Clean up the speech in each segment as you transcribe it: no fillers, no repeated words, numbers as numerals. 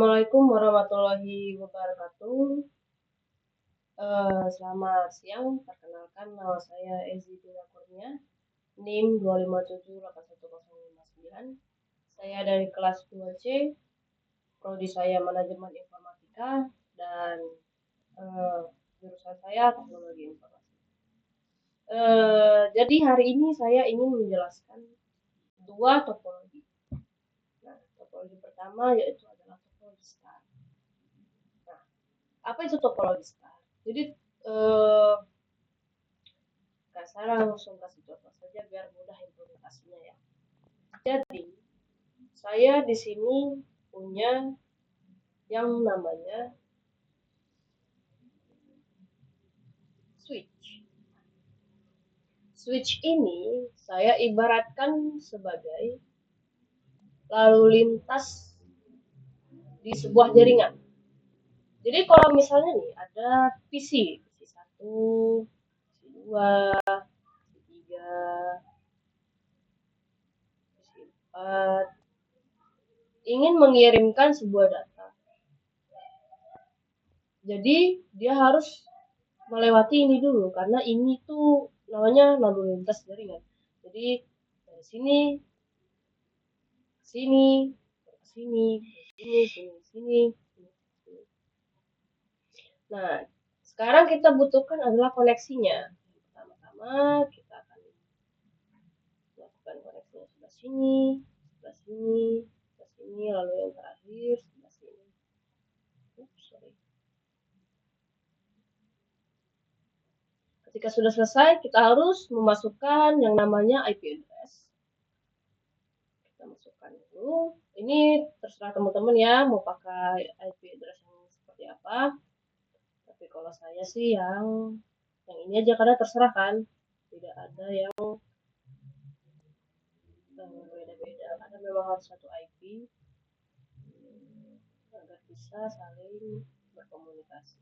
Assalamualaikum warahmatullahi wabarakatuh. Selamat siang. Perkenalkan, nama saya Ezi Dina Kurnia, NIM 2578159. Saya dari kelas 2C, prodi saya Manajemen Informatika, dan jurusan saya Teknologi Informasi. Jadi hari ini saya ingin menjelaskan dua topologi. Nah, topologi pertama yaitu adalah topologi star. Nah, apa itu topologi star? Jadi saya langsung kasih contoh saja biar mudah implementasinya ya. Jadi saya di sini punya yang namanya switch. Switch ini saya ibaratkan sebagai lalu lintas di sebuah jaringan. Jadi kalau misalnya nih ada PC 1, PC 2, PC 3, PC 4, ingin mengirimkan sebuah data. Jadi dia harus melewati ini dulu karena ini tuh namanya lalu lintas jaringan. Jadi dari sini ke sini, ke sini, sini. Nah, sekarang kita butuhkan adalah koneksinya. Pertama-tama kita akan melakukan koneksinya sebelah sini, sebelah sini, sebelah sini, lalu yang terakhir sebelah sini. Ketika sudah selesai, kita harus memasukkan yang namanya IP address. Kita masukkan dulu. Ini terserah teman-teman ya, mau pakai IP address yang seperti apa. Tapi kalau saya sih yang ini aja karena terserah kan. Tidak ada yang beda-beda. Karena memang harus satu IP agar bisa saling berkomunikasi.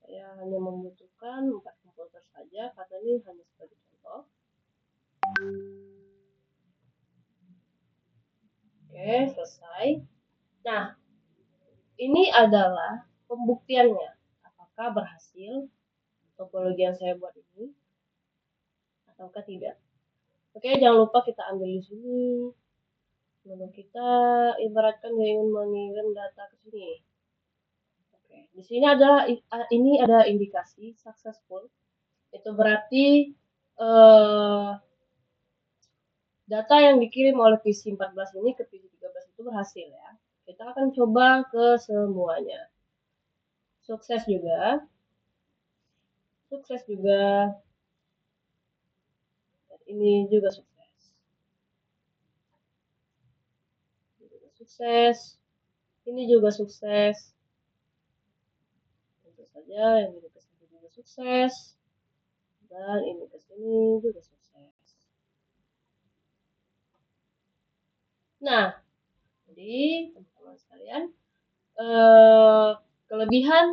Saya hanya membutuhkan 4 komputer saja karena ini hanya sebagai contoh. Oke, selesai. Nah, ini adalah pembuktiannya. Apakah berhasil topologi yang saya buat ini ataukah tidak. Oke, jangan lupa kita ambil di sini. Lalu kita ibaratkan ingin mengirim data ke sini. Oke, di sini ada indikasi successful. Itu berarti data yang dikirim oleh PC 14 ini ke PC 13 itu berhasil ya. Kita akan coba ke semuanya. Sukses juga. Dan ini juga sukses. Ini juga sukses. Tentu saja yang ini ke sini juga sukses. Dan ini ke sini juga sukses. Nah, jadi teman-teman sekalian, kelebihan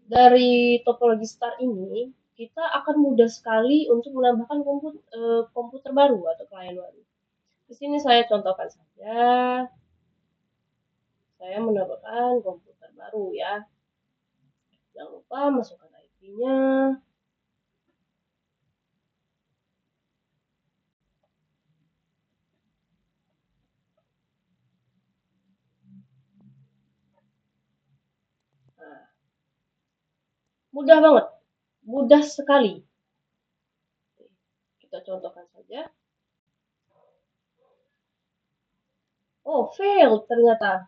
dari topologi star ini, kita akan mudah sekali untuk menambahkan komputer baru atau klien baru. Di sini saya contohkan saja. Saya menambahkan komputer baru ya. Jangan lupa masukkan IP-nya. Nah, mudah banget. Mudah sekali. Kita contohkan saja. Oh, fail ternyata.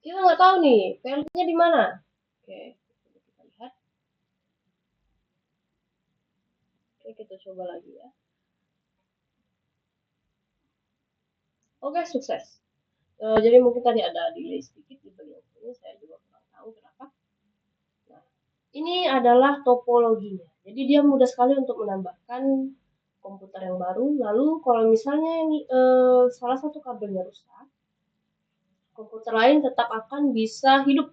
Kita nggak tahu nih, failnya di mana. Oke, kita lihat. Oke, kita coba lagi ya. Oke, sukses. Jadi mungkin tadi ada delay sedikit di bagian sini, saya juga kurang tahu kenapa. Nah, ini adalah topologinya. Jadi dia mudah sekali untuk menambahkan komputer yang baru. Lalu kalau misalnya ini salah satu kabelnya rusak, komputer lain tetap akan bisa hidup.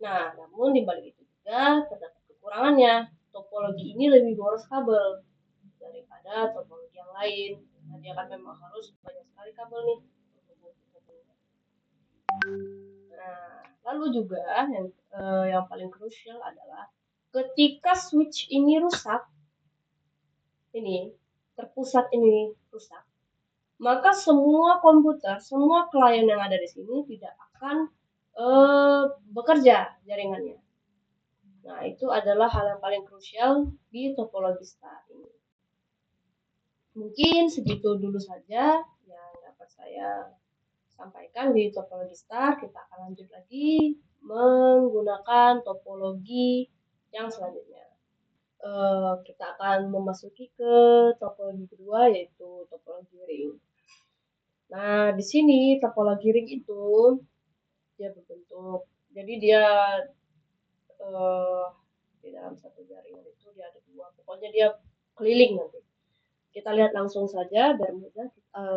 Nah, namun di balik itu juga terdapat kekurangannya. topologi ini lebih boros kabel daripada topologi yang lain. Nah, dia kan memang harus banyak sekali kabel nih. Nah, lalu juga yang paling krusial adalah ketika switch ini rusak, ini terpusat ini rusak, maka semua komputer, semua klien yang ada di sini tidak akan bekerja jaringannya. Nah, itu adalah hal yang paling krusial di topologi star ini. Mungkin segitu dulu saja yang dapat saya sampaikan di topologi star. Kita akan lanjut lagi menggunakan topologi yang selanjutnya. Kita akan memasuki ke topologi kedua, yaitu topologi ring. Nah, di sini topologi ring itu dia berbentuk, jadi dia di dalam satu jaringan itu dia ada dua, pokoknya dia keliling nanti. Kita lihat langsung saja biar mudah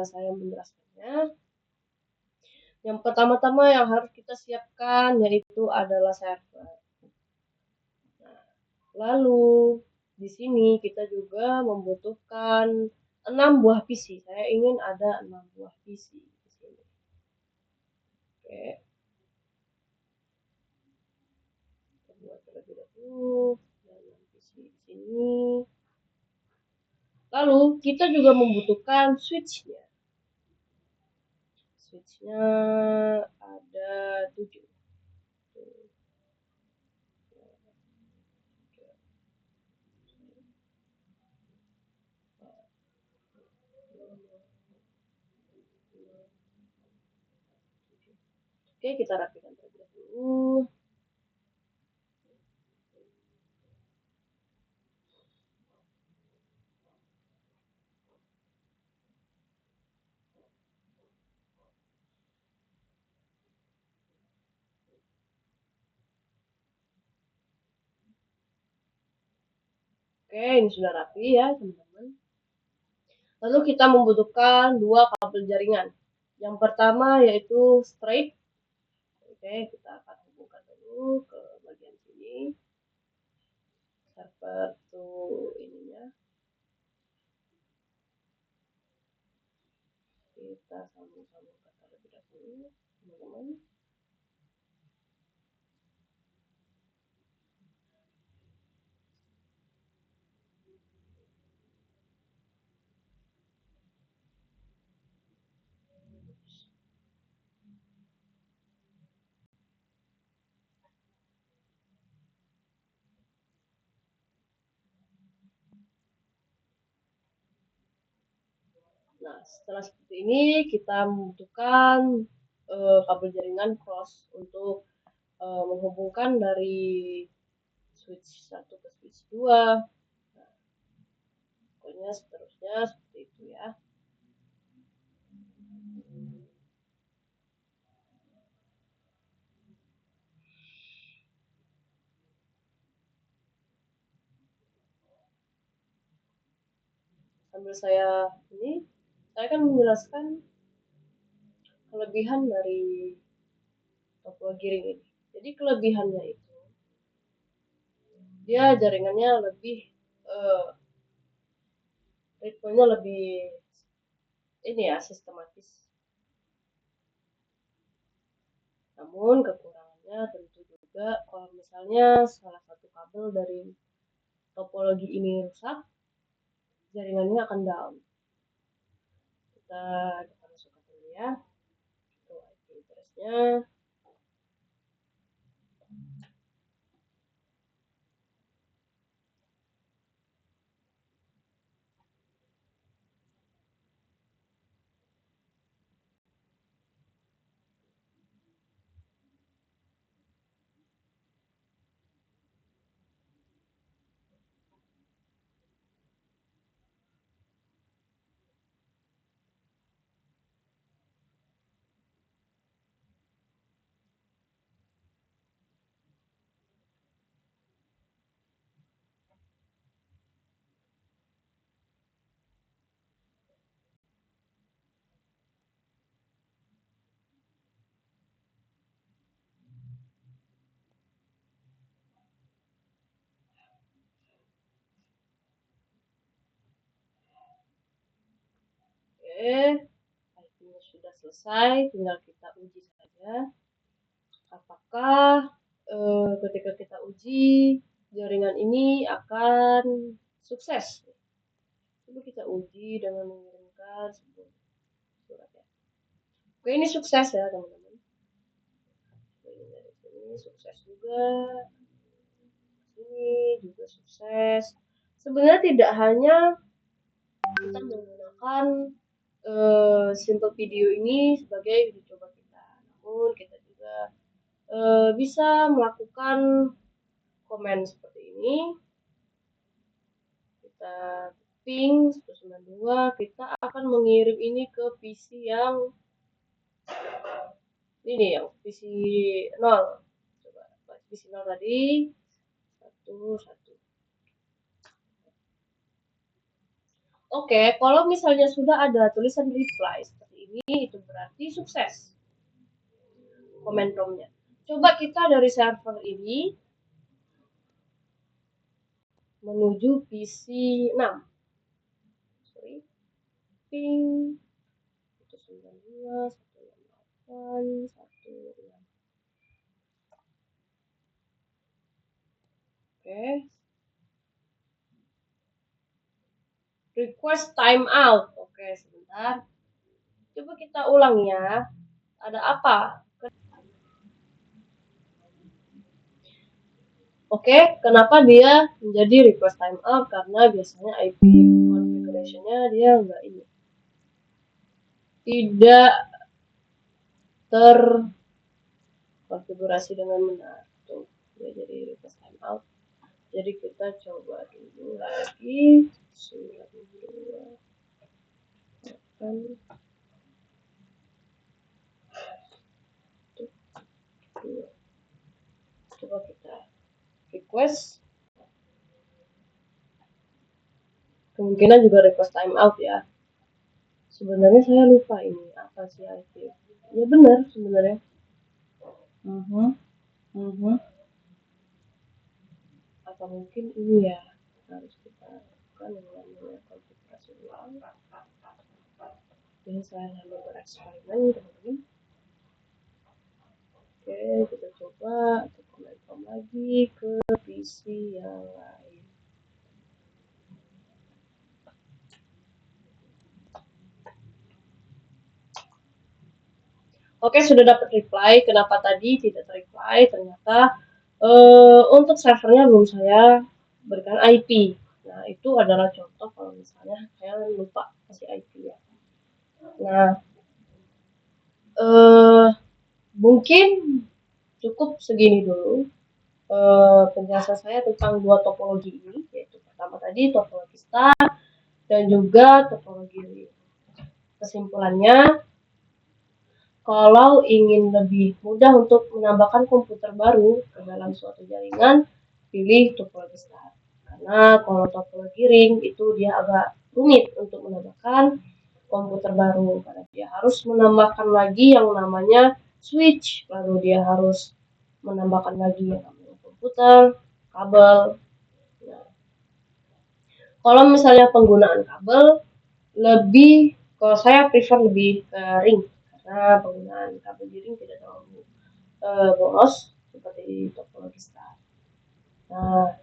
saya menjelaskannya. Yang pertama-tama yang harus kita siapkan yaitu adalah server. Nah, lalu di sini kita juga membutuhkan 6 buah PC. Saya ingin ada 6 buah PC di sini. Oke. Kita buat terlebih dahulu dan PC di sini. Lalu kita juga membutuhkan switch-nya. Switch-nya ada 7. Oke, kita rapikan terlebih dahulu. Oke, ini sudah rapi ya, teman-teman. Lalu kita membutuhkan 2 kabel jaringan. Yang pertama yaitu straight. Oke, kita akan hubungkan dulu ke bagian sini. Server tuh ininya. Kita sambung-sambungkan terlebih dahulu, teman-teman. Nah, setelah seperti ini kita membutuhkan kabel jaringan cross untuk menghubungkan dari switch 1 ke switch 2. Nah, pokoknya seterusnya seperti itu ya. Sambil saya akan menjelaskan kelebihan dari topologi ring ini. Jadi kelebihannya itu dia jaringannya lebih ritmenya lebih ini ya, sistematis. Namun kekurangannya tentu juga kalau misalnya salah satu kabel dari topologi ini rusak, jaringannya akan down. Kita masukkan dulu ya. Itu IP address-nya. IP-nya sudah selesai, tinggal kita uji saja apakah ketika kita uji jaringan ini akan sukses. Coba kita uji dengan mengirimkan sebuah surat ya. Oke, ini sukses ya teman-teman. Ini sukses juga. Ini juga sukses. Sebenarnya tidak hanya kita menggunakan simple video ini sebagai uji coba kita, namun kita juga bisa melakukan komen seperti ini. Kita ping 192, kita akan mengirim ini ke PC yang ini, yang PC 0. Coba PC 0 tadi 1. Oke, kalau misalnya sudah ada tulisan reply seperti ini, itu berarti sukses komen promnya. Coba kita dari server ini menuju PC 6. Sorry. Ping 192 168 16. Oke. Request timeout. Oke, sebentar. Coba kita ulang ya. Ada apa? Oke, kenapa dia menjadi request timeout? Karena biasanya IP configuration-nya dia enggak ini. Tidak terkonfigurasi dengan benar. Tuh, dia jadi request timeout. Jadi kita coba dulu lagi 92. Coba kita request. Kemungkinan juga request timeout ya. Sebenarnya saya lupa ini apa sih IP. Ya benar sebenarnya. Atau mungkin ini ya harus kita lakukan dengan konfigurasi ulang. Jadi saya hanya bereksperimen teman-teman. Oke, kita coba komen lagi ke PC yang lain. Oke, sudah dapat reply. Kenapa tadi tidak reply? Ternyata untuk servernya belum saya berikan IP. Nah, itu adalah contoh kalau misalnya saya lupa kasih IP ya. Nah, mungkin cukup segini dulu penjelasan saya tentang dua topologi ini, yaitu pertama tadi topologi star dan juga topologi ring. Kesimpulannya, kalau ingin lebih mudah untuk menambahkan komputer baru ke dalam suatu jaringan, pilih topologi star. Karena kalau topologi ring itu dia agak rumit untuk menambahkan komputer baru, karena dia harus menambahkan lagi yang namanya switch, lalu dia harus menambahkan lagi yang namanya komputer, kabel. Nah, kalau misalnya penggunaan kabel, kalau saya prefer lebih ke ring, karena penggunaan kabel di ring tidak terlalu boros seperti topologi star. Nah,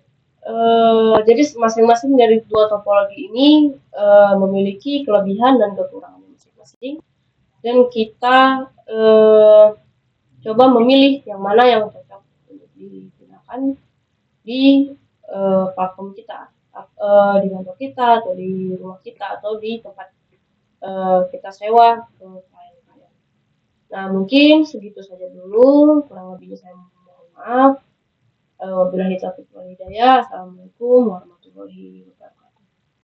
jadi masing-masing dari dua topologi ini memiliki kelebihan dan kekurangan masing-masing, dan kita coba memilih yang mana yang cocok untuk digunakan di platform kita, di kantor kita atau di rumah kita atau di tempat kita sewa ke klien-klien. Nah, mungkin segitu saja dulu, kurang lebihnya saya mohon maaf. Wabillahi taufiq wal hidayah. Assalamualaikum warahmatullahi wabarakatuh.